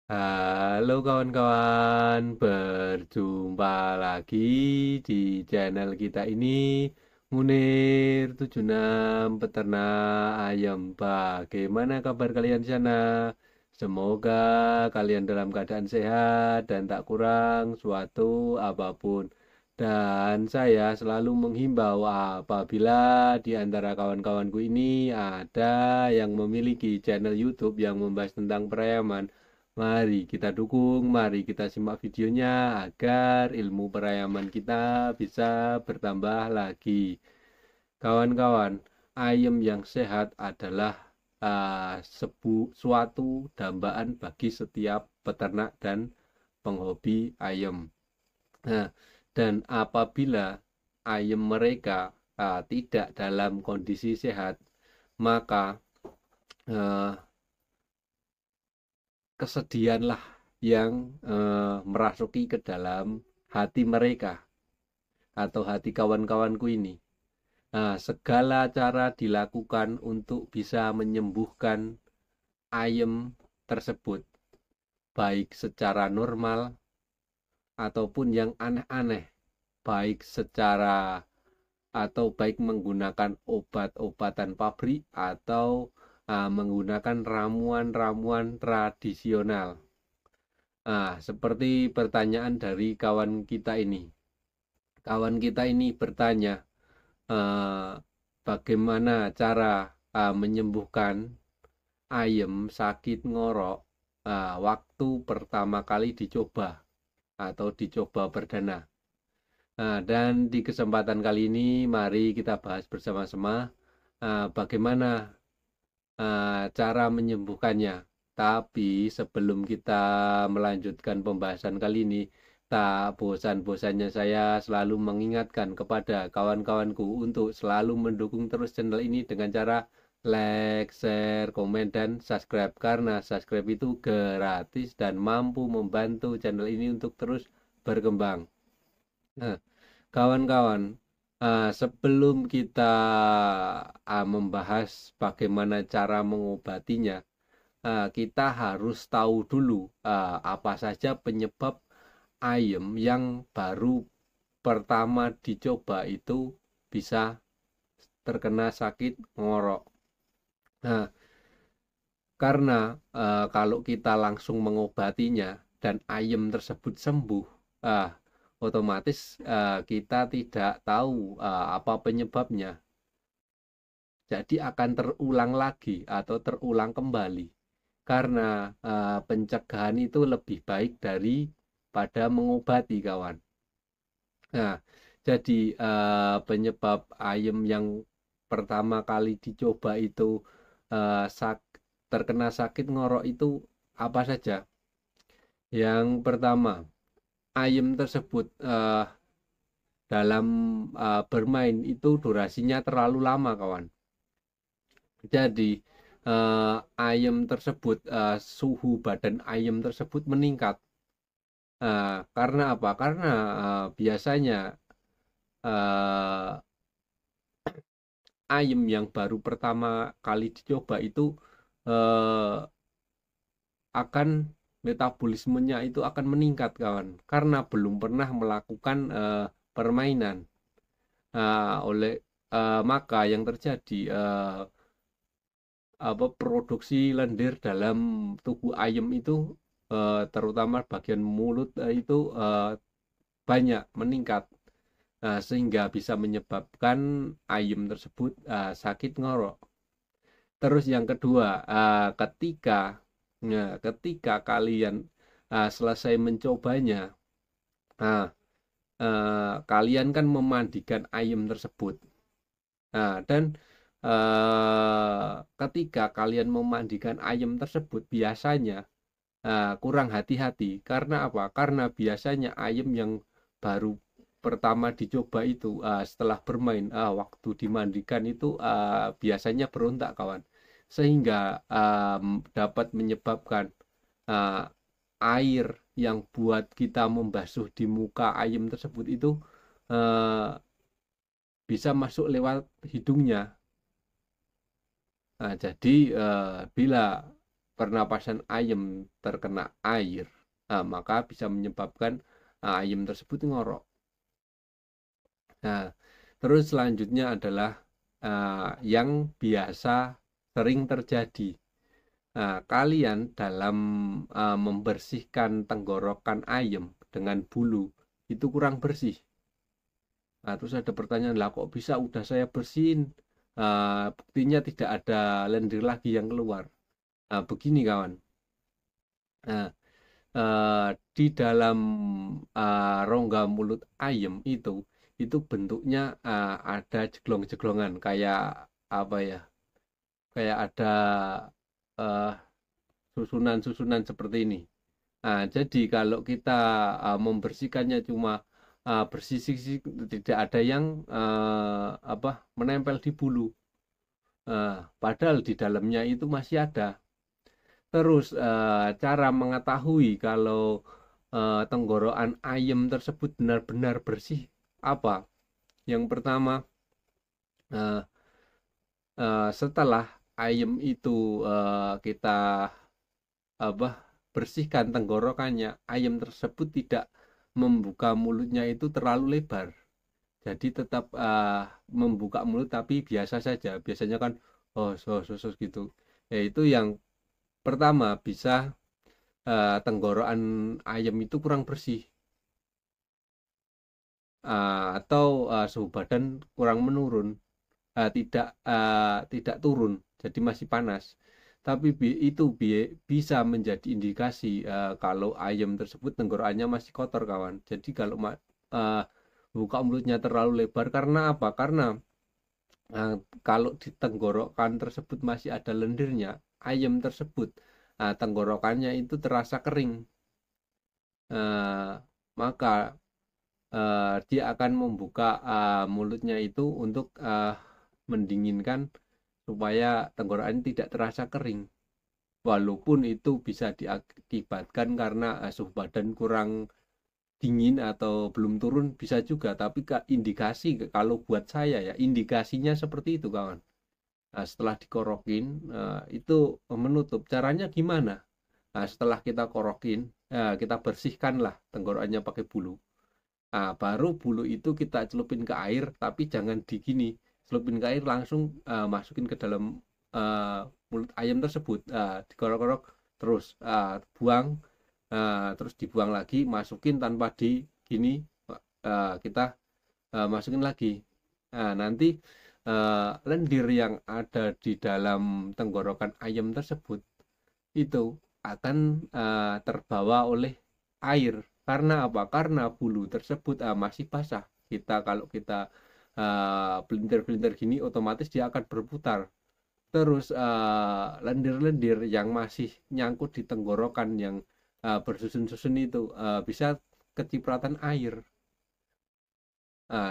Halo kawan-kawan, berjumpa lagi di channel kita ini. Munir 76 peternak ayam. Bagaimana kabar kalian di sana? Semoga kalian dalam keadaan sehat dan tak kurang suatu apapun. Dan saya selalu menghimbau apabila di antara kawan-kawanku ini ada yang memiliki channel YouTube yang membahas tentang perayaman. Mari kita dukung, mari kita simak videonya agar ilmu perayaman kita bisa bertambah lagi. Kawan-kawan, ayam yang sehat adalah suatu dambaan bagi setiap peternak dan penghobi ayam. Nah, dan apabila ayam mereka tidak dalam kondisi sehat, maka uh, kesedihanlah yang merasuki ke dalam hati mereka atau hati kawan-kawanku ini. Nah, segala cara dilakukan untuk bisa menyembuhkan ayam tersebut, baik secara normal ataupun yang aneh-aneh, baik secara atau baik menggunakan obat-obatan pabrik atau menggunakan ramuan-ramuan tradisional. Seperti pertanyaan dari kawan kita ini. Kawan kita ini bertanya, eh, bagaimana cara menyembuhkan ayam sakit ngorok waktu pertama kali dicoba atau dicoba perdana. Dan di kesempatan kali ini, mari kita bahas bersama-sama bagaimana cara menyembuhkannya. Tapi sebelum kita melanjutkan pembahasan kali ini, tak bosan-bosannya saya selalu mengingatkan kepada kawan-kawanku untuk selalu mendukung terus channel ini dengan cara like, share, komen, dan subscribe. Karena subscribe itu gratis dan mampu membantu channel ini untuk terus berkembang. Nah, kawan-kawan, sebelum kita membahas bagaimana cara mengobatinya, kita harus tahu dulu apa saja penyebab ayam yang baru pertama dicoba itu bisa terkena sakit ngorok. Nah, karena kalau kita langsung mengobatinya dan ayam tersebut sembuh, uh, otomatis kita tidak tahu apa penyebabnya. Jadi akan terulang lagi atau terulang kembali. Karena pencegahan itu lebih baik daripada mengobati, kawan. Nah, jadi penyebab ayam yang pertama kali dicoba itu eh, sak- terkena sakit ngorok itu apa saja? Yang pertama, ayam tersebut dalam bermain itu durasinya terlalu lama, kawan. Jadi ayam tersebut suhu badan ayam tersebut meningkat. Karena apa? Karena biasanya eh, ayam yang baru pertama kali dicoba itu eh, akan metabolismenya itu akan meningkat, kawan, karena belum pernah melakukan permainan. Oleh maka yang terjadi apa produksi lendir dalam tubuh ayam itu terutama bagian mulut itu banyak meningkat. Sehingga bisa menyebabkan ayam tersebut sakit ngorok. Terus yang kedua, ketika kalian selesai mencobanya, nah, kalian kan memandikan ayam tersebut. Dan ketika kalian memandikan ayam tersebut, biasanya kurang hati-hati. Karena apa? Karena biasanya ayam yang baru pertama dicoba itu setelah bermain waktu dimandikan itu biasanya berontak, kawan, sehingga dapat menyebabkan uh, air yang buat kita membasuh di muka ayam tersebut itu uh, bisa masuk lewat hidungnya. Jadi bila pernapasan ayam terkena air, maka bisa menyebabkan ayam tersebut ngorok. Nah, terus selanjutnya adalah yang biasa sering terjadi. Kalian dalam membersihkan tenggorokan ayam dengan bulu itu kurang bersih. Terus ada pertanyaan, lah kok bisa udah saya bersihin, buktinya tidak ada lendir lagi yang keluar. Begini kawan, nah, di dalam rongga mulut ayam itu bentuknya ada jeglong-jeglongan kayak apa ya? Kayak ada eh, susunan-susunan seperti ini. Jadi kalau kita membersihkannya cuma bersih, tidak ada yang menempel di bulu. Padahal di dalamnya itu masih ada. Terus cara mengetahui kalau tenggorokan ayam tersebut benar-benar bersih apa? Yang pertama, eh, setelah ayam itu kita apa bersihkan tenggorokannya, ayam tersebut tidak membuka mulutnya itu terlalu lebar. Jadi tetap membuka mulut tapi biasa saja. Biasanya kan gitu. Yaitu yang pertama bisa tenggorokan ayam itu kurang bersih, atau suhu badan kurang menurun, tidak turun, jadi masih panas. Tapi itu bisa menjadi indikasi kalau ayam tersebut tenggorokannya masih kotor kawan. Jadi kalau buka mulutnya terlalu lebar karena apa? Karena kalau di tenggorokan tersebut masih ada lendirnya, ayam tersebut tenggorokannya itu terasa kering. Maka dia akan membuka mulutnya itu untuk mendinginkan supaya tenggorokan tidak terasa kering. Walaupun itu bisa diakibatkan karena suhu badan kurang dingin atau belum turun bisa juga, tapi indikasi kalau buat saya ya indikasinya seperti itu kawan. Setelah dikorokin itu menutup. Caranya gimana? Setelah kita korokin, kita bersihkanlah tenggorokannya pakai bulu. Baru bulu itu kita celupin ke air, tapi jangan digini, celupin ke air langsung masukin ke dalam mulut ayam tersebut, dikorok-korok terus, buang, terus dibuang lagi, masukin tanpa di gini, kita masukin lagi. Nanti lendir yang ada di dalam tenggorokan ayam tersebut itu akan terbawa oleh air. Karena apa? Karena bulu tersebut masih basah. Kalau kita pelintir-pelintir gini, otomatis dia akan berputar. Terus lendir-lendir yang masih nyangkut di tenggorokan yang bersusun-susun itu bisa kecipratan air.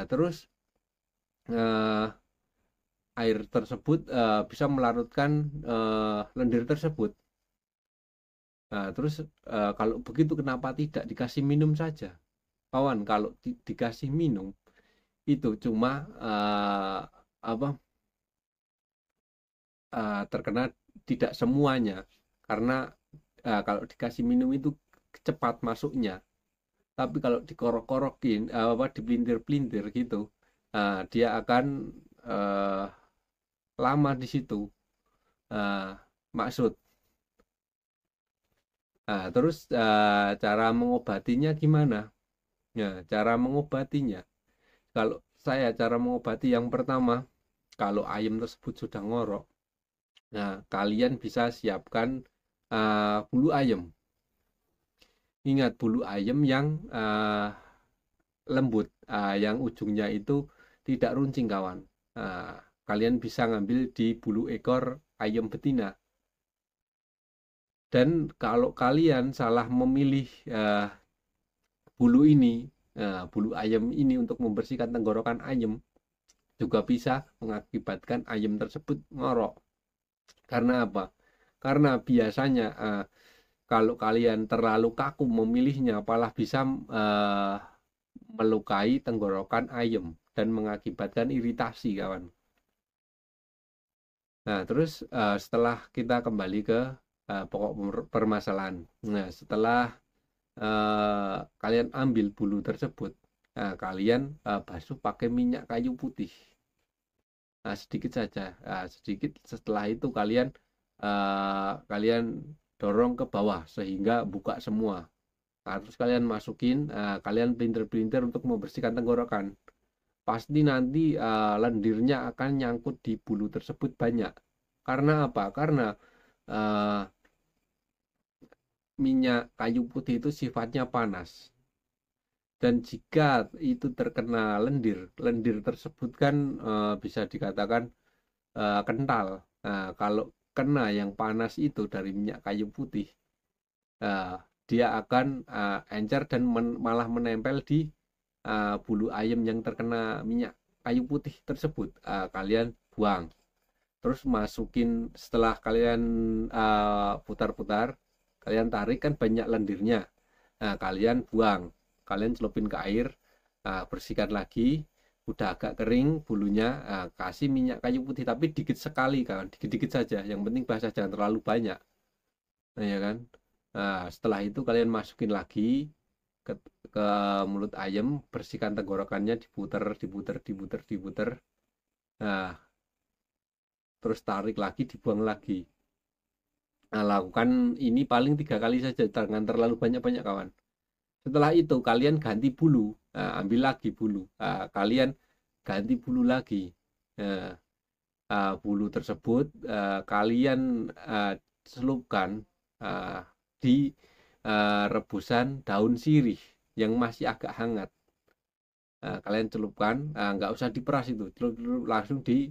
Terus air tersebut bisa melarutkan lendir tersebut. Terus kalau begitu kenapa tidak dikasih minum saja? Kawan, kalau dikasih minum itu cuma terkena tidak semuanya, karena kalau dikasih minum itu cepat masuknya. Tapi kalau dikorok-korokin, dipelintir-pelintir gitu, dia akan lama di situ. Maksud. Terus cara mengobatinya gimana? Ya, cara mengobatinya. Kalau cara mengobati yang pertama, kalau ayam tersebut sudah ngorok, kalian bisa siapkan bulu ayam. Ingat bulu ayam yang lembut, yang ujungnya itu tidak runcing kawan. Kalian bisa ngambil di bulu ekor ayam betina. Dan kalau kalian salah memilih bulu ayam ini untuk membersihkan tenggorokan ayam, juga bisa mengakibatkan ayam tersebut ngorok. Karena apa? Karena biasanya kalau kalian terlalu kaku memilihnya, malah bisa melukai tenggorokan ayam dan mengakibatkan iritasi kawan. Nah terus setelah kita kembali ke pokok permasalahan. Nah, setelah kalian ambil bulu tersebut, kalian basuh pakai minyak kayu putih. Nah, sedikit saja. Nah, sedikit. Setelah itu kalian dorong ke bawah sehingga buka semua. Nah, terus kalian masukin, kalian pelintir-pelintir untuk membersihkan tenggorokan. Pasti nanti lendirnya akan nyangkut di bulu tersebut banyak. Karena apa? Karena uh, minyak kayu putih itu sifatnya panas. Dan jika itu terkena lendir, lendir tersebut kan bisa dikatakan kental. Nah, kalau kena yang panas itu dari minyak kayu putih, uh, dia akan encer dan malah menempel di bulu ayam yang terkena minyak kayu putih tersebut. Kalian buang. Terus masukin setelah kalian putar-putar, kalian tarik kan banyak lendirnya. Nah, kalian buang. Kalian celupin ke air, bersihkan lagi. Udah agak kering bulunya, kasih minyak kayu putih tapi dikit sekali kan, dikit-dikit saja. Yang penting basah, jangan terlalu banyak. Nah, ya kan. Nah, setelah itu kalian masukin lagi ke, ke mulut ayam, bersihkan tenggorokannya, diputer, diputer, diputer, diputer. Nah, terus tarik lagi, dibuang lagi. Nah, lakukan ini paling 3 kali saja, jangan terlalu banyak-banyak kawan. Setelah itu kalian ganti bulu, ambil lagi bulu, kalian ganti bulu lagi. Bulu tersebut kalian selupkan di rebusan daun sirih yang masih agak hangat. Kalian celupkan, nggak usah diperas itu, langsung di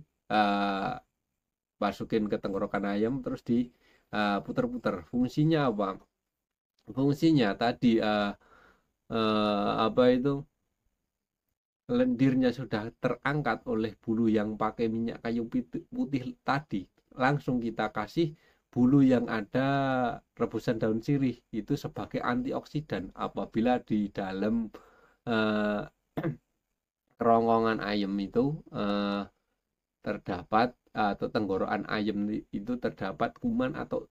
masukin ke tenggorokan ayam terus diputer-puter. Fungsinya apa? Fungsinya tadi apa itu, lendirnya sudah terangkat oleh bulu yang pakai minyak kayu putih tadi. Langsung kita kasih bulu yang ada rebusan daun sirih itu sebagai antioksidan apabila di dalam eh, kerongkongan ayam itu terdapat atau tenggorokan ayam itu terdapat kuman atau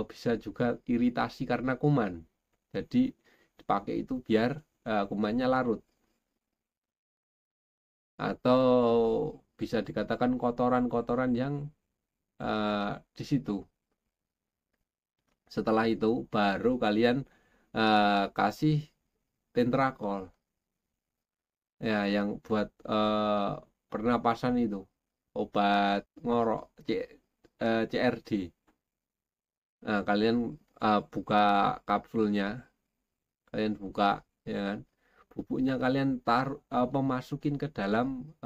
bisa juga iritasi karena kuman. Jadi dipakai itu biar kumannya larut atau bisa dikatakan kotoran-kotoran yang di situ. Setelah itu baru kalian kasih tentrakol ya yang buat pernapasan itu, obat ngorok CRD. Nah, kalian buka kapsulnya, kalian buka ya kan, bubuknya kalian taruh masukin ke dalam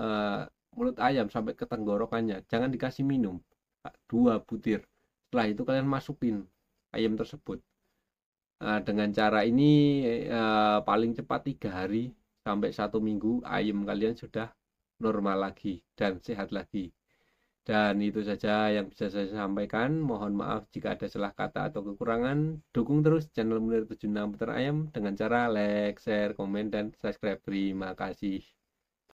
mulut ayam sampai ke tenggorokannya, jangan dikasih minum, 2 butir. Setelah itu kalian masukin ayam tersebut. Dengan cara ini paling cepat 3 hari sampai 1 minggu ayam kalian sudah normal lagi dan sehat lagi. Dan itu saja yang bisa saya sampaikan. Mohon maaf jika ada salah kata atau kekurangan. Dukung terus channel Munir 76 Peternak Ayam dengan cara like, share, komen, dan subscribe. Terima kasih.